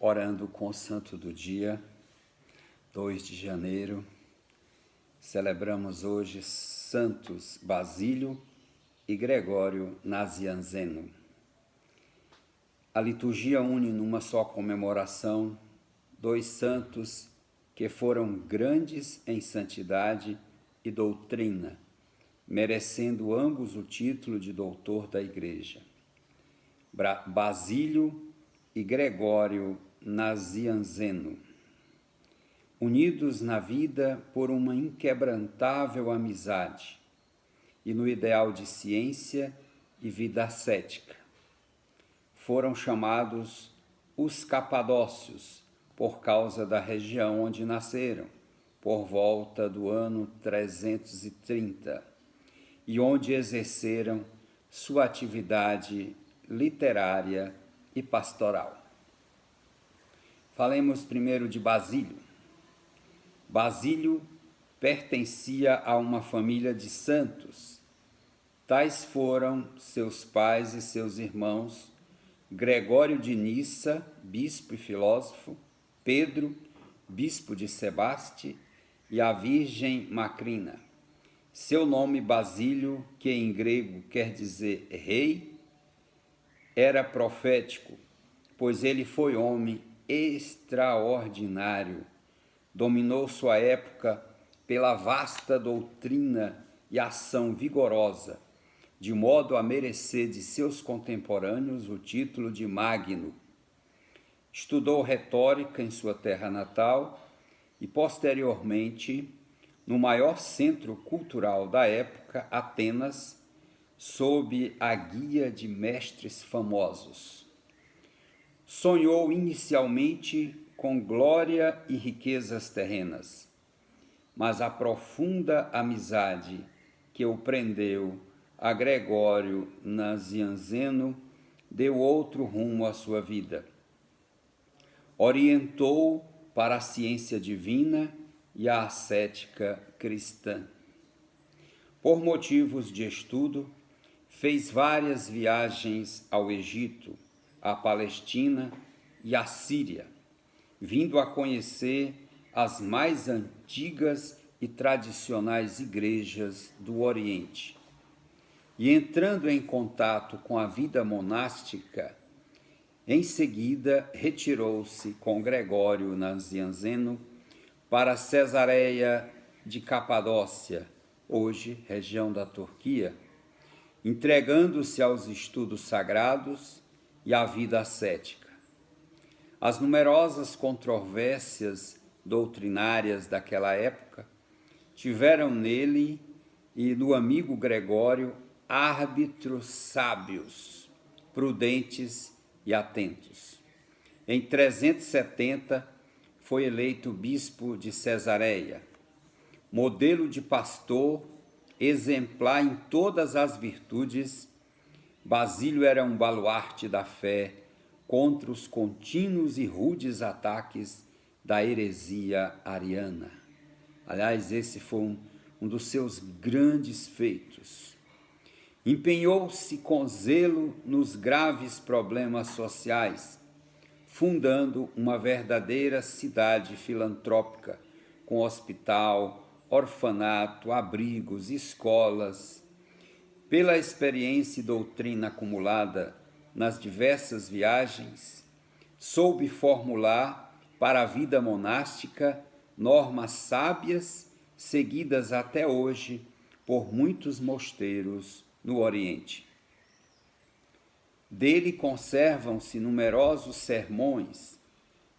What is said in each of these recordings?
Orando com o Santo do Dia, 2 de janeiro, celebramos hoje Santos Basílio e Gregório Nazianzeno. A liturgia une numa só comemoração dois santos que foram grandes em santidade e doutrina, merecendo ambos o título de doutor da Igreja. Basílio e Gregório Nazianzeno, unidos na vida por uma inquebrantável amizade e no ideal de ciência e vida ascética. Foram chamados os Capadócios por causa da região onde nasceram, por volta do ano 330, e onde exerceram sua atividade literária e pastoral. Falemos primeiro de Basílio. Basílio pertencia a uma família de santos. Tais foram seus pais e seus irmãos, Gregório de Nissa, bispo e filósofo, Pedro, bispo de Sebaste, e a Virgem Macrina. Seu nome Basílio, que em grego quer dizer rei, era profético, pois ele foi homem extraordinário. Dominou sua época pela vasta doutrina e ação vigorosa, de modo a merecer de seus contemporâneos o título de Magno. Estudou retórica em sua terra natal e, posteriormente, no maior centro cultural da época, Atenas, sob a guia de mestres famosos. Sonhou inicialmente com glória e riquezas terrenas, mas a profunda amizade que o prendeu a Gregório Nazianzeno deu outro rumo à sua vida. Orientou para a ciência divina e a ascética cristã. Por motivos de estudo, fez várias viagens ao Egito, à Palestina e à Síria, vindo a conhecer as mais antigas e tradicionais igrejas do Oriente. E entrando em contato com a vida monástica, em seguida retirou-se com Gregório Nazianzeno para Cesareia de Capadócia, hoje região da Turquia, entregando-se aos estudos sagrados e à vida ascética. As numerosas controvérsias doutrinárias daquela época tiveram nele e no amigo Gregório árbitros sábios, prudentes e atentos. Em 370 foi eleito bispo de Cesareia, modelo de pastor, exemplar em todas as virtudes. Basílio era um baluarte da fé contra os contínuos e rudes ataques da heresia ariana. Aliás, esse foi um dos seus grandes feitos. Empenhou-se com zelo nos graves problemas sociais, fundando uma verdadeira cidade filantrópica, com hospital, orfanato, abrigos, escolas. Pela experiência e doutrina acumulada nas diversas viagens, soube formular para a vida monástica normas sábias seguidas até hoje por muitos mosteiros no Oriente. Dele conservam-se numerosos sermões,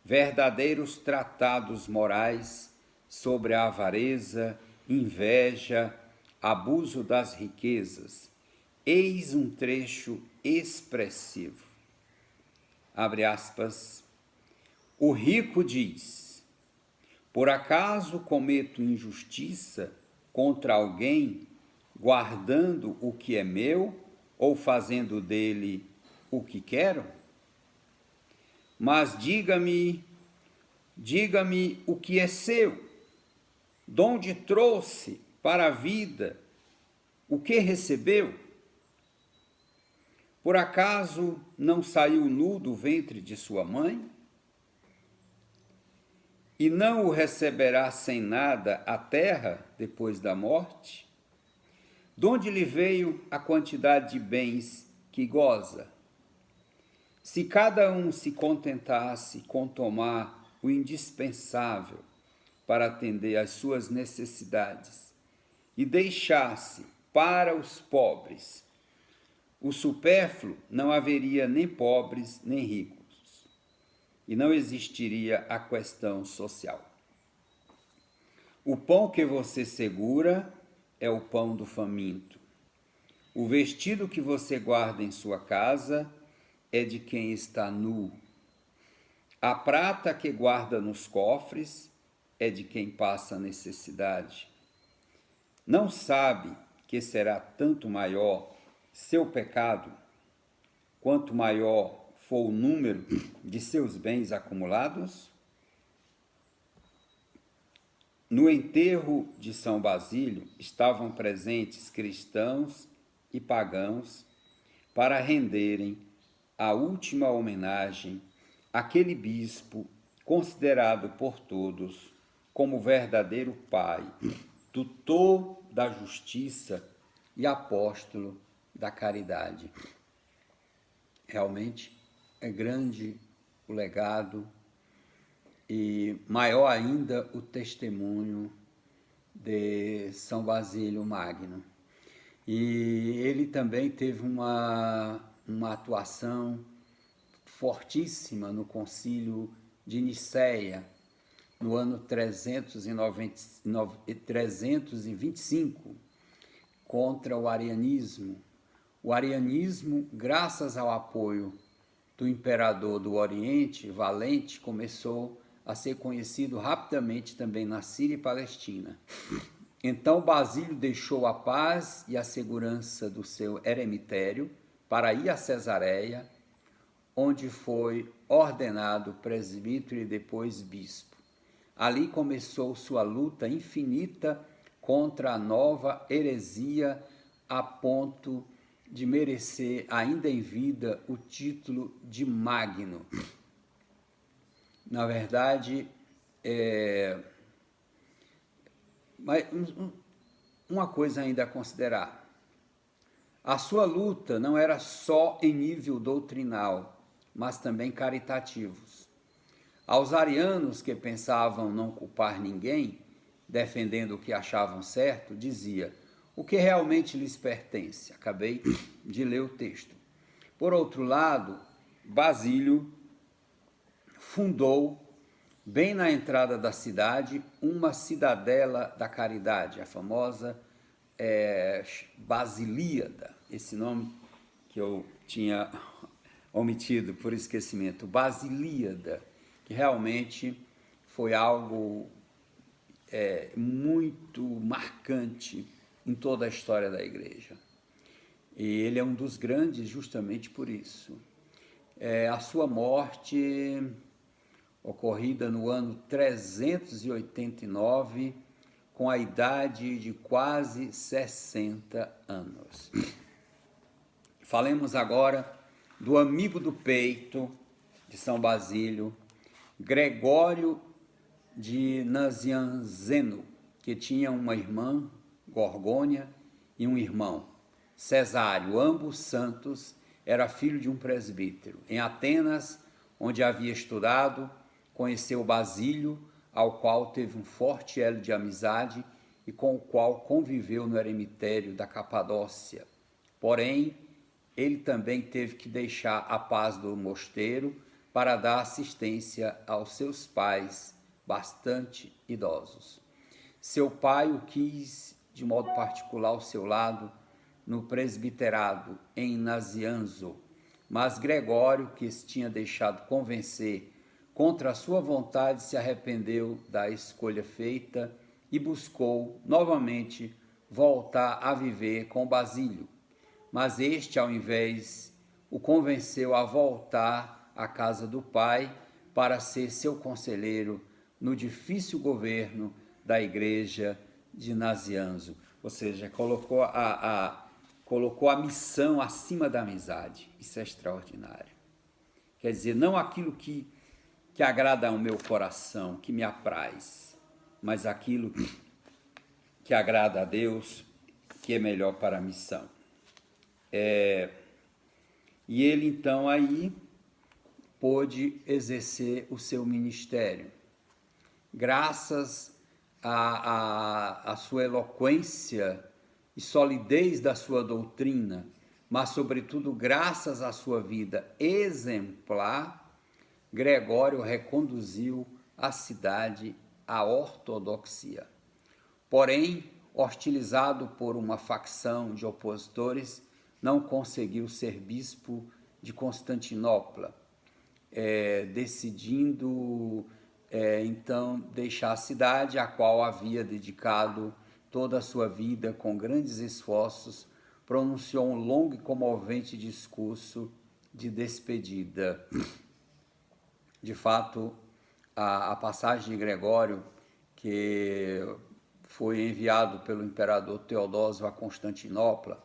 verdadeiros tratados morais sobre a avareza, inveja, abuso das riquezas. Eis um trecho expressivo. Abre aspas. O rico diz: por acaso cometo injustiça contra alguém, guardando o que é meu ou fazendo dele o que quero? Mas diga-me o que é seu, donde trouxe para a vida o que recebeu? Por acaso não saiu nu do ventre de sua mãe? E não o receberá sem nada a terra depois da morte? De onde lhe veio a quantidade de bens que goza? Se cada um se contentasse com tomar o indispensável para atender às suas necessidades e deixasse para os pobres o supérfluo, não haveria nem pobres nem ricos, e não existiria a questão social. O pão que você segura é o pão do faminto. O vestido que você guarda em sua casa é de quem está nu. A prata que guarda nos cofres é de quem passa necessidade. Não sabe que será tanto maior seu pecado, quanto maior for o número de seus bens acumulados? No enterro de São Basílio estavam presentes cristãos e pagãos para renderem a última homenagem àquele bispo considerado por todos como verdadeiro pai, tutor da justiça e apóstolo da caridade. Realmente é grande o legado e maior ainda o testemunho de São Basílio Magno. E ele também teve uma atuação fortíssima no Concílio de Nicéia, no ano 325, contra o arianismo. O arianismo, graças ao apoio do imperador do Oriente, Valente, começou a ser conhecido rapidamente também na Síria e Palestina. Então Basílio deixou a paz e a segurança do seu eremitério para ir a Cesareia, onde foi ordenado presbítero e depois bispo. Ali começou sua luta infinita contra a nova heresia, a ponto de merecer, ainda em vida, o título de Magno. Na verdade, mas uma coisa ainda a considerar. A sua luta não era só em nível doutrinal, mas também caritativos. Aos arianos que pensavam não culpar ninguém, defendendo o que achavam certo, dizia: o que realmente lhes pertence. Acabei de ler o texto. Por outro lado, Basílio fundou, bem na entrada da cidade, uma cidadela da caridade, a famosa Basilíada, esse nome que eu tinha omitido por esquecimento, Basilíada, que realmente foi algo muito marcante em toda a história da igreja. E ele é um dos grandes justamente por isso. A sua morte, ocorrida no ano 389, com a idade de quase 60 anos. Falemos agora do amigo do peito de São Basílio, Gregório de Nazianzeno, que tinha uma irmã, Gorgônia, e um irmão, Cesário, ambos santos, era filho de um presbítero. Em Atenas, onde havia estudado, conheceu Basílio, ao qual teve um forte elo de amizade e com o qual conviveu no eremitério da Capadócia. Porém, ele também teve que deixar a paz do mosteiro para dar assistência aos seus pais, bastante idosos. Seu pai o quis, de modo particular, ao seu lado, no presbiterado, em Nazianzo, mas Gregório, que se tinha deixado convencer contra a sua vontade, se arrependeu da escolha feita e buscou novamente voltar a viver com Basílio. Mas este, ao invés, o convenceu a voltar à casa do pai para ser seu conselheiro no difícil governo da igreja de Nazianzo. Ou seja, colocou a missão acima da amizade. Isso é extraordinário. Quer dizer, não aquilo que que agrada ao meu coração, que me apraz, mas aquilo que agrada a Deus, que é melhor para a missão. E ele então aí pôde exercer o seu ministério. Graças à sua eloquência e solidez da sua doutrina, mas sobretudo graças à sua vida exemplar, Gregório reconduziu a cidade à ortodoxia. Porém, hostilizado por uma facção de opositores, não conseguiu ser bispo de Constantinopla, decidindo então deixar a cidade a qual havia dedicado toda a sua vida com grandes esforços, pronunciou um longo e comovente discurso de despedida. De fato, a passagem de Gregório, que foi enviado pelo imperador Teodósio a Constantinopla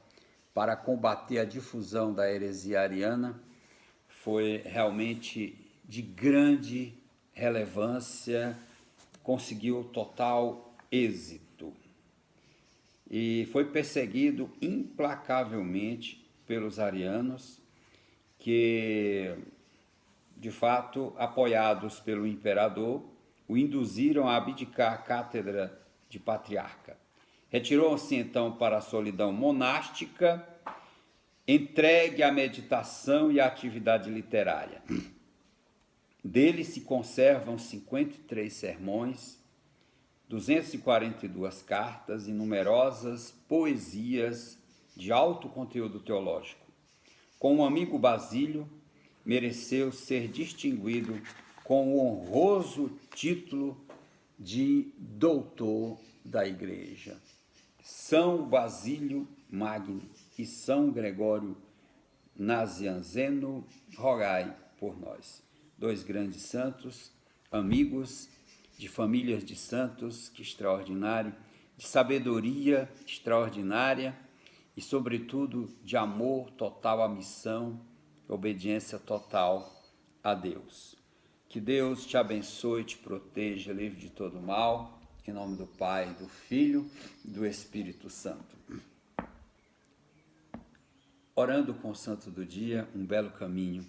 para combater a difusão da heresia ariana, foi realmente de grande relevância, conseguiu total êxito e foi perseguido implacavelmente pelos arianos, que de fato, apoiados pelo imperador, o induziram a abdicar a cátedra de patriarca. Retirou-se então para a solidão monástica, entregue à meditação e à atividade literária. Dele se conservam 53 sermões, 242 cartas e numerosas poesias de alto conteúdo teológico. Com o amigo Basílio, mereceu ser distinguido com o honroso título de doutor da Igreja. São Basílio Magno e São Gregório Nazianzeno, rogai por nós. Dois grandes santos, amigos de famílias de santos, que extraordinário, de sabedoria extraordinária e, sobretudo, de amor total à missão, obediência total a Deus. Que Deus te abençoe, te proteja, livre de todo mal, em nome do Pai, do Filho e do Espírito Santo. Orando com o Santo do Dia, um belo caminho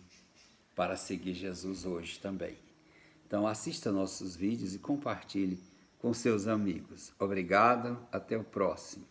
para seguir Jesus hoje também. Então assista nossos vídeos e compartilhe com seus amigos. Obrigado, até o próximo.